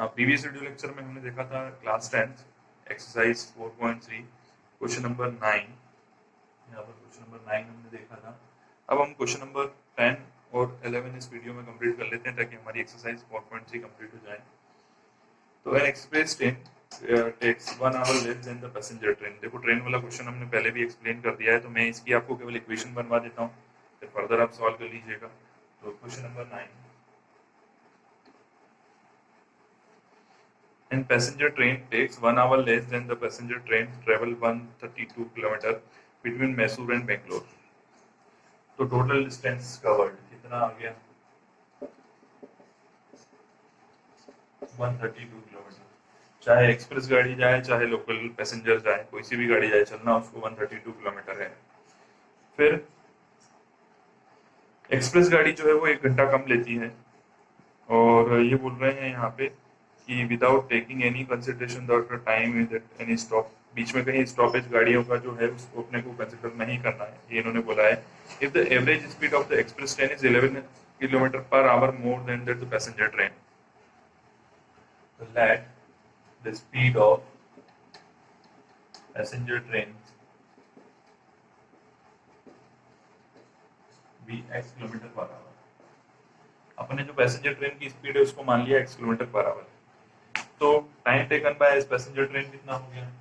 Previous video lecture में हमने देखा था क्लास 10 एक्सरसाइज 4.3 क्वेश्चन नंबर 9। यहाँ पर क्वेश्चन नंबर 9 हमने देखा था। अब हम क्वेश्चन नंबर 10 और 11 इस वीडियो में कंप्लीट कर लेते हैं ताकि हमारी एक्सरसाइज 4.3 कंप्लीट हो जाए। तो an express train takes 1 hour less than the passenger train. देखो ट्रेन वाला क्वेश्चन हमने पहले भी एक्सप्लेन कर दिया है, तो मैं इसकी आपको केवल इक्वेशन बनवा देता हूँ, फिर फर्दर आप सॉल्व कर लीजिएगा। तो question number 9, and passenger train takes 1 hour less than the passenger train travel 132 km between Mysore and Bangalore. तो टोटल डिस्टेंस कवर्ड कितना आ गया? 132 किलोमीटर। चाहे एक्सप्रेस गाड़ी जाए चाहे लोकल पैसेंजर जाए, कोई सी भी गाड़ी जाए, चलना उसको 132 किलोमीटर है। फिर एक्सप्रेस गाड़ी जो है वो 1 घंटा कम लेती है, और ये बोल रहे हैं यहाँ पे कि without taking any consideration the time is at any stop, बीच में कहीं स्टॉपेज गाड़ियों का जो है उसको अपने को कंसिडर नहीं करना है, ये इन्होंने बोला है। If the average speed of the express train is 11 kilometre per hour more than that the passenger train, तो let the speed of passenger train be x kilometre per hour. अपने जो पैसेंजर ट्रेन की speed है उसको मान लिया x kilometre per our, तो time taken by passenger train कितना हो गया?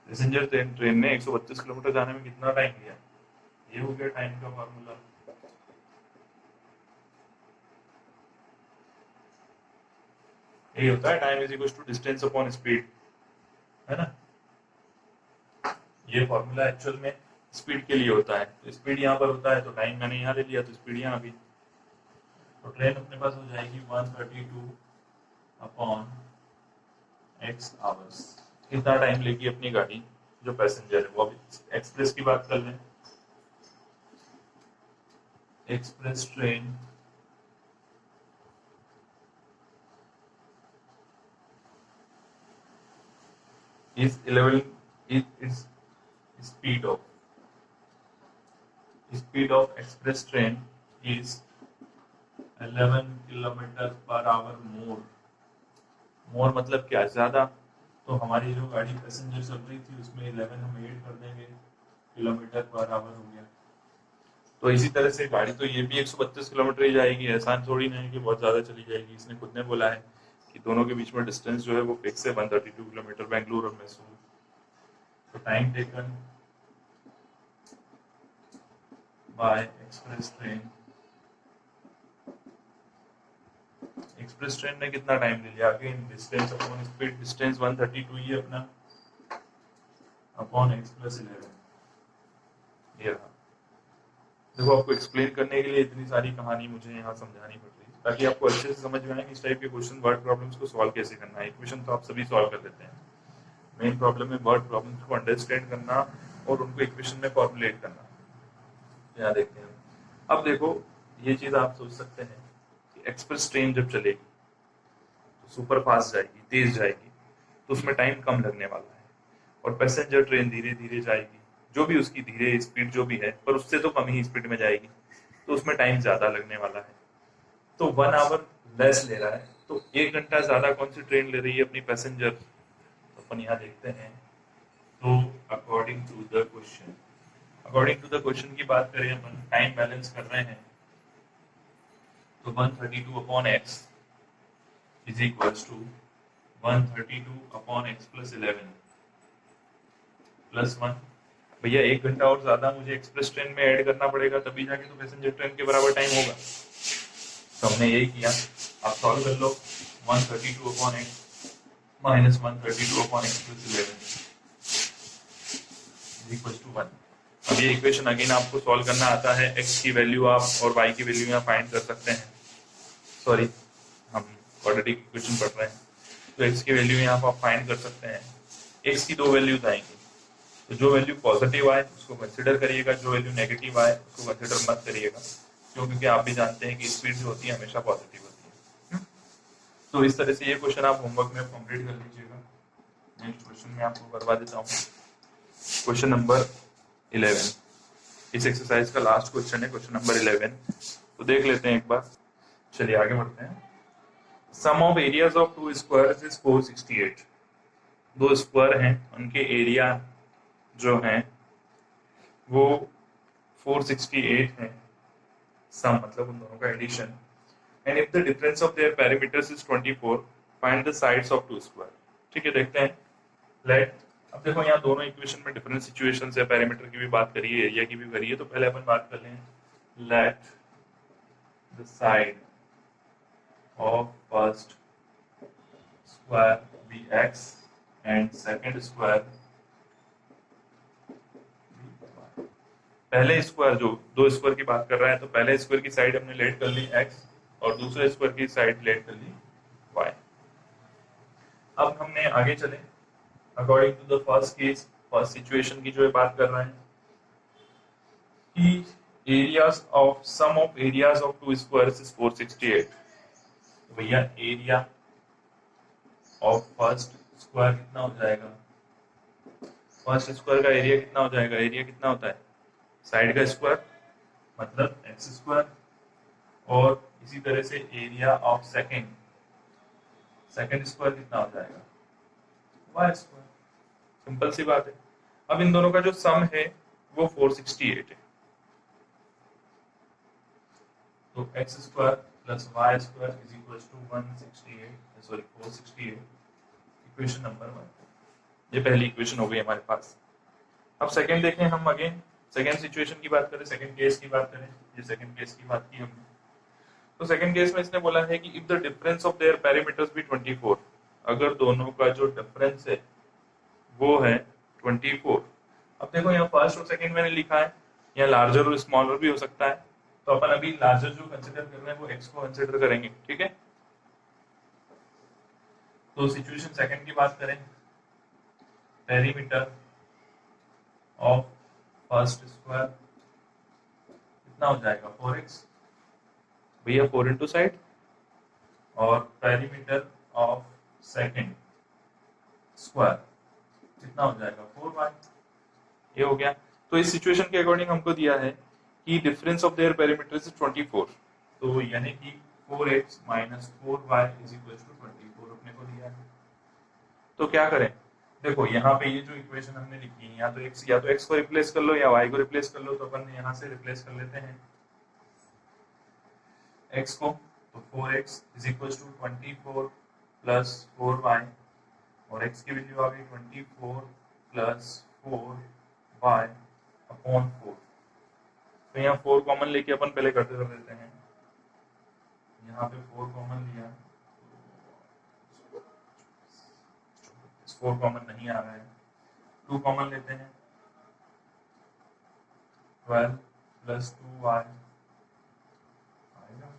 पैसेंजर ट्रेन ने 132 किलोमीटर जाने में कितना टाइम लिया? ये हो गया टाइम का फॉर्मूला। ये होता है time is equal to distance upon speed, है ना। ये फॉर्मूला एक्चुअल में स्पीड के लिए होता है, तो स्पीड यहाँ पर होता है तो टाइम मैंने यहाँ ले लिया, तो स्पीड यहाँ आ गई। तो ट्रेन अपने पास हो जाएगी 132 अपॉन x आवर्स। कितना टाइम लेगी अपनी गाड़ी जो पैसेंजर है वो? अभी एक्सप्रेस की बात कर लें। Express train is 11 is speed of express train is 11 kilometre per hour more मतलब क्या? ज्यादा। तो हमारी जो गाड़ी पैसेंजर चल रही थी उसमें 11 हम ऐड कर देंगे, किलोमीटर पर आवर हो गया। तो इसी तरह से गाड़ी तो ये भी 132 किलोमीटर ही जाएगी, एहसान थोड़ी नहीं है कि बहुत ज्यादा चली जाएगी। इसने खुद ने बोला है कि दोनों के बीच में डिस्टेंस जो है वो फिक्स है 132 किलोमीटर, बेंगलुरु और मैसूर। तो time taken by express train ने कितना टाइम ले लिया? Again distance upon speed, distance 132 ही है अपना, अपॉन x + 11। ये रहा। देखो आपको एक्सप्लेन करने के लिए इतनी सारी कहानी मुझे यहाँ समझानी पड़ रही है ताकि आपको अच्छे से समझ में आए कि इस टाइप के क्वेश्चन, वर्ड प्रॉब्लम्स को सॉल्व कैसे करना है। इक्वेशन तो आप सभी सॉल्व कर लेते हैं, मेन प्रॉब्लम है वर्ड प्रॉब्लम्स को अंडरस्टैंड करना और उनको इक्वेशन में फॉर्मुलेट करना। यहाँ देखते हैं। अब देखो ये चीज आप सोच सकते हैं कि एक्सप्रेस ट्रेन जब चलेगी तो सुपर फास्ट जाएगी, तेज जाएगी, तो उसमें टाइम कम लगने वाला है, और पैसेंजर ट्रेन धीरे धीरे जाएगी, जो भी उसकी धीरे स्पीड जो भी है, पर उससे तो कम ही स्पीड में जाएगी, तो उसमें टाइम ज्यादा लगने वाला है। तो 1 आवर लेस ले रहा है, तो 1 घंटा ज्यादा कौन सी ट्रेन ले रही है अपनी पैसेंजर? तो अपन यहाँ देखते हैं। तो अकॉर्डिंग टू द क्वेश्चन की बात करें, अपन टाइम बैलेंस कर रहे हैं, तो 132 upon x is equals to 132 upon x + 11 + 1। भैया 1 घंटा और ज्यादा मुझे एक्सप्रेस ट्रेन में ऐड करना पड़ेगा, तभी जाके तो पैसेंजर ट्रेन के बराबर टाइम होगा। तो हमने यही किया। आप सॉल्व कर लो। 132 upon x minus 132 upon x + 11 equal to 1। अब ये इक्वेशन अगेन आपको सॉल्व करना आता है। x की वैल्यू आप और y की वैल्यू यहाँ फाइंड कर सकते हैं। सॉरी, हम क्वाड्रेटिक इक्वेशन पढ़ रहे हैं, तो x की वैल्यू यहाँ आप फाइंड कर सकते हैं। x की 2 वैल्यूज आएंगी, तो जो वैल्यू पॉजिटिव आए उसको कंसिडर करिएगा, जो वैल्यू नेगेटिव आए उसको कंसिडर मत करिएगा। क्यों? क्योंकि आप भी जानते हैं कि स्पीड जो होती है हमेशा पॉजिटिव होती है। तो इस तरह से ये क्वेश्चन आप होमवर्क में कंप्लीट कर लीजिएगा। नेक्स्ट क्वेश्चन में आपको करवा देता हूँ, क्वेश्चन नंबर 11। इस एक्सरसाइज का लास्ट क्वेश्चन है, क्वेश्चन नंबर 11। तो देख लेते हैं एक बार, चलिए आगे बढ़ते हैं। Sum of areas of two squares is 468। दो स्क्वायर हैं, उनके एरिया जो हैं वो 468 है। सम मतलब उन दोनों का addition. And if the difference of their parameters is 24, find the sides of two square. ठीक है, देखते हैं। लेट, अब देखो यहाँ दोनों इक्वेशन में डिफरेंट सिचुएशंस है, पैरामीटर की भी बात करिए, एरिया की भी करिए। तो पहले अपन बात कर लें, let the side of first square be x and second square, पहले स्क्वायर जो दो स्क्वायर की बात कर रहा है, तो पहले स्क्वायर की साइड हमने लेट कर ली x और दूसरे स्क्वायर की साइड लेट कर ली y। अब हमने आगे चले, according to the first case, first situation की जो है बात कर रहे हैं कि areas of sum of areas of two squares is 468। तो भैया एरिया ऑफ फर्स्ट स्क्वायर कितना हो जाएगा, फर्स्ट स्क्वायर का एरिया कितना हो जाएगा, एरिया कितना होता है साइड का स्क्वायर मतलब एक्स स्क्वायर, और इसी तरह से एरिया ऑफ सेकंड स्क्वायर कितना हो जाएगा वाई स्क्वायर। सिंपल सी बात है। अब इन दोनों का जो सम है वो 468 है, तो x square plus y square is equal to 468, equation number 1। ये पहली इक्वेशन हो गई हमारे पास। अब सेकंड देखें हम, अगेन सेकंड सिचुएशन की बात करें, सेकंड केस की बात करें, ये सेकंड केस की बात की हमने। तो सेकंड केस में इसने बोला है कि if the difference of their parameters be 24, अगर दोनों का जो डिफरेंस है वो है 24। अब देखो यहाँ फर्स्ट और सेकंड मैंने लिखा है, यहाँ लार्जर और स्मॉलर भी हो सकता है, तो अपन अभी लार्जर जो कंसिडर कर रहे हैं वो एक्स को कंसिडर करेंगे। ठीक है, तो सिचुएशन सेकंड की बात करें, पेरीमीटर ऑफ फर्स्ट स्क्वायर कितना हो जाएगा 4x, भैया 4 इंटू साइड, और पेरीमीटर ऑफ सेकंड स्क्वायर कितना हो जाएगा 4y। ये हो गया। तो इस सिचुएशन के अकॉर्डिंग हमको दिया है कि difference of their parameters is 24, तो यानी कि 4x minus 4y is equal to 24 अपने को दिया है। तो क्या करें, देखो यहाँ पे ये जो इक्वेशन हमने लिखी है, या तो x को रिप्लेस कर लो या y को रिप्लेस कर लो। तो अपन यहाँ से रिप्लेस कर लेते हैं x को, तो 4x is equal to 24 plus 4y, और x की वैल्यू आ गई 24 प्लस 4y अपॉन 4। तो यहाँ 4 कॉमन लेके अपन पहले करते कर देते हैं, यहाँ पे 4 कॉमन लिया, 4 कॉमन नहीं आ रहा है, 2 कॉमन लेते हैं, 12 प्लस 2y आएगा,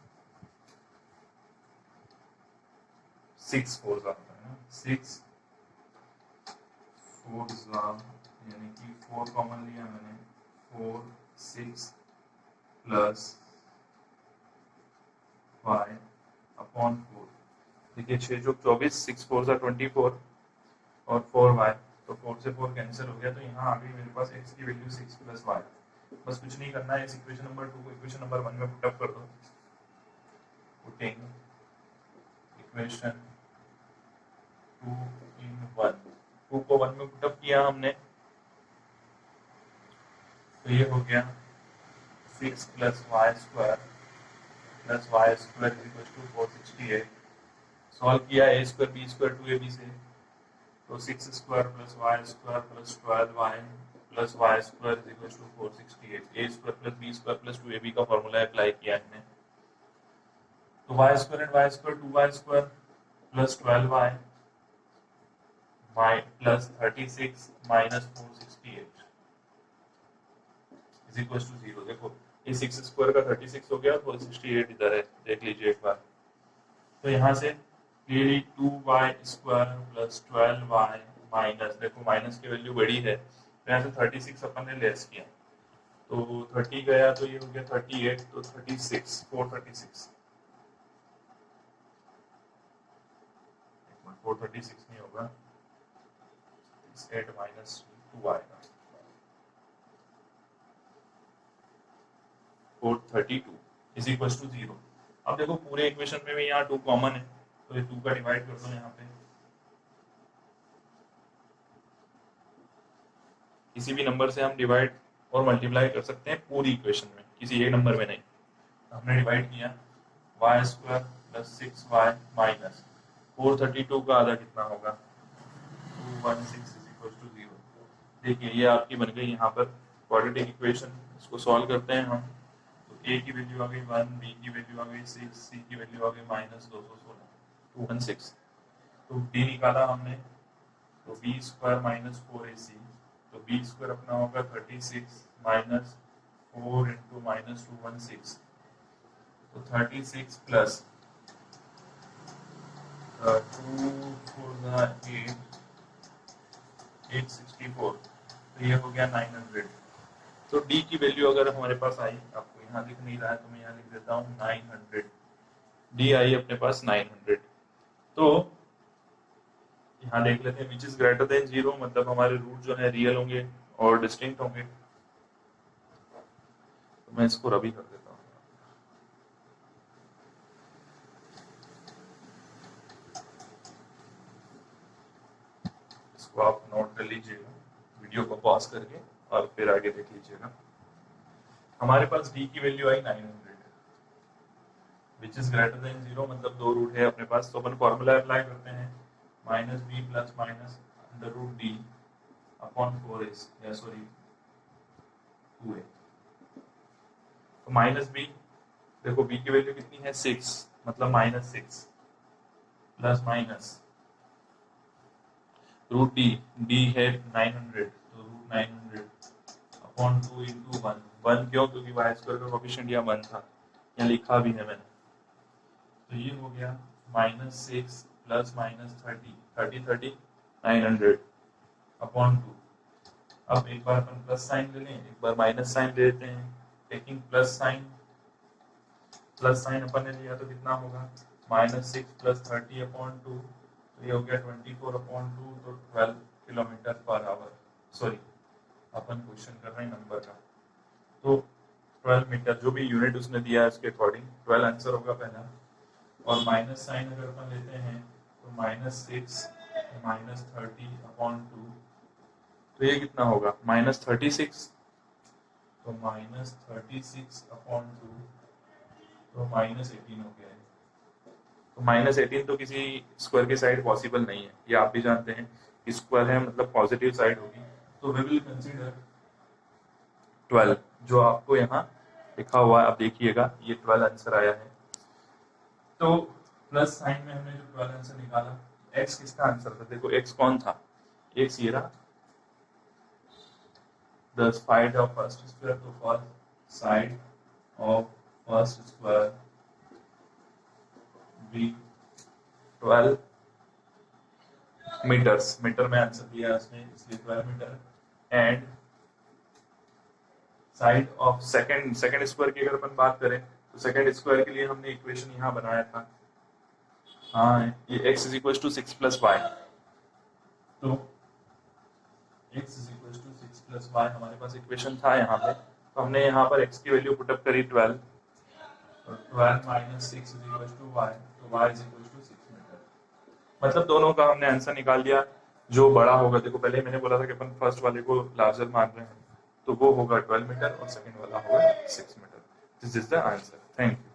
6 4 आता है ना, 6 4 यानी कि 4 कॉमन लिया मैंने, 4 6 प्लस y अपॉन 4। देखिए 6 जो 24, 6 4 24 और 4y, तो 4 से 4 कैंसिल हो गया। तो यहाँ आ गई मेरे पास x की वैल्यू 6 प्लस y। बस कुछ नहीं करना है, इस इक्वेशन नंबर 2 को इक्वेशन नंबर 1 में पुट अप कर दो। पुटिंग इक्वेशन 2 इन 1, 2 को 1 में पुट अप किया हमने, तो ये हो गया 6 plus y square is equal to 468। Solve किया a square b square 2ab से, तो 6 स्क्वायर plus y square plus 12y plus y square is equal to 468। a square plus b square plus 2ab का फॉर्मूला अप्लाई किया हमने, तो y square and y square 2y square plus 12y plus 36 minus 468 is equal to 0। देखो ये 6 square का 36 हो गया, 468 इधर है, देख लीजिए एक बार। तो यहाँ से clearly 2y square plus 12y minus, देखो माइनस की वैल्यू बड़ी है, तो यहाँ से 36 अपन ने लेस किया, तो 30 गया, तो ये हो गया 38, तो 36 436 436 नहीं होगा, 8 माइनस 2 आएगा, 432 इज इक्वल टू 0। अब देखो पूरे इक्वेशन में भी यहाँ 2 कॉमन है, तो ये 2 का डिवाइड कर दो यहाँ पे, किसी भी नंबर से हम डिवाइड और मल्टीप्लाई कर सकते हैं पूरी इक्वेशन में, किसी एक नंबर में नहीं। हमने डिवाइड किया Y square plus 6y minus 432 का आधा कितना होगा, 216 इज इक्वल टू 0। देखिए ये आपकी बन गई यहाँ पर क्वाड्रेटिक इक्वेशन। इसको सॉल्व करते हैं हम, तो a की वैल्यू आ गई 1, b की वैल्यू आ गई 6, c की वैल्यू आ गई माइनस 216, 216। तो d निकाला हमने, तो b स्क्वायर माइनस 4ac, तो b स्क्वायर अपना होगा 36 माइनस 4 इंटू माइनस 216, तो 36 प्लस 2 4 8, 864, तो ये हो गया 900। तो d की वैल्यू अगर हमारे पास आई, आपको यहाँ दिख नहीं रहा है तो मैं यहाँ लिख देता हूँ 900, d आई अपने पास 900। तो यहाँ देख लेते हैं विच इज ग्रेटर देन 0, मतलब हमारे रूट जो है रियल होंगे और डिस्टिंक्ट होंगे। तो मैं इसको रबी कर देता हूँ, इसको आप नोट कर लीजिएगा वीडियो को पॉज करके और फिर आगे देख लीजिएगा। हमारे पास d की value I 900, which is greater than 0, मतलब 2 रूट है अपने पास। तो अपन फॉर्मूला अप्लाई करते हैं, minus B plus minus under root D upon 4a, या सॉरी 2a। तो माइनस बी, देखो b की वैल्यू कितनी है 6, मतलब minus 6 plus minus root D है 900, तो रूट 900 अपॉन 2 इंटू 1 क्यों, क्योंकि वाई स्क्वायर का कोएफिशिएंट यहाँ 1 था, यहाँ लिखा भी है मैंने। तो ये हो गया माइनस 6 प्लस माइनस 30 900 अपॉन 2। अब एक बार अपन प्लस साइन ले लें, एक बार माइनस साइन ले लेते हैं। टेकिंग प्लस साइन अपन ने लिया तो कितना होगा, माइनस 6 प्लस 30 अपॉन 2, तो ये हो गया 24 अपॉन 2, तो 12 kilometre per our. Sorry, upon question कर रहे हैं नंबर का, तो 12 मीटर जो भी यूनिट उसने दिया है उसके अकॉर्डिंग 12 आंसर होगा पहला। और माइनस साइन अगर अपन लेते हैं तो माइनस 6 माइनस 30 अपॉन 2, तो ये कितना होगा माइनस 36, तो माइनस 36 अपॉन 2, तो माइनस 18 हो गया है। तो माइनस 18 तो किसी स्क्वायर की साइड पॉसिबल नहीं है, ये आप भी जानते हैं कि स्क्वायर है मतलब पॉजिटिव साइड होगी। तो वी विल कंसीडर 12 जो आपको यहाँ लिखा हुआ है, अब देखिएगा ये 12 आंसर आया है। तो प्लस साइन में हमने जो 12 आंसर निकाला, x किसका आंसर था, देखो x कौन था, x ये रहा। The side of first square, तो first side of first square भी 12 मीटर्स, मीटर में आंसर दिया उसने इसलिए 12 meter. And side of second square की अगर अपन बात करें तो सेकंड स्क्वायर के लिए हमने इक्वेशन यहाँ बनाया था, हाँ ये x is equal to 6 plus y, तो x is equal to 6 plus y हमारे पास इक्वेशन था यहाँ पे। तो हमने यहाँ पर x की वैल्यू पुटअप करी 12, और 12 minus 6 is equal to y, तो y is equal to 6 meter. मतलब दोनों का हमने आंसर निकाल दिया, जो बड़ा होगा, देखो पहले मैंने बोला था कि अपन फर्स्ट वाले को लार्जर मान रहे हैं, तो वो होगा 12 मीटर और सेकंड वाला होगा 6 meter. This is the answer. Thank you.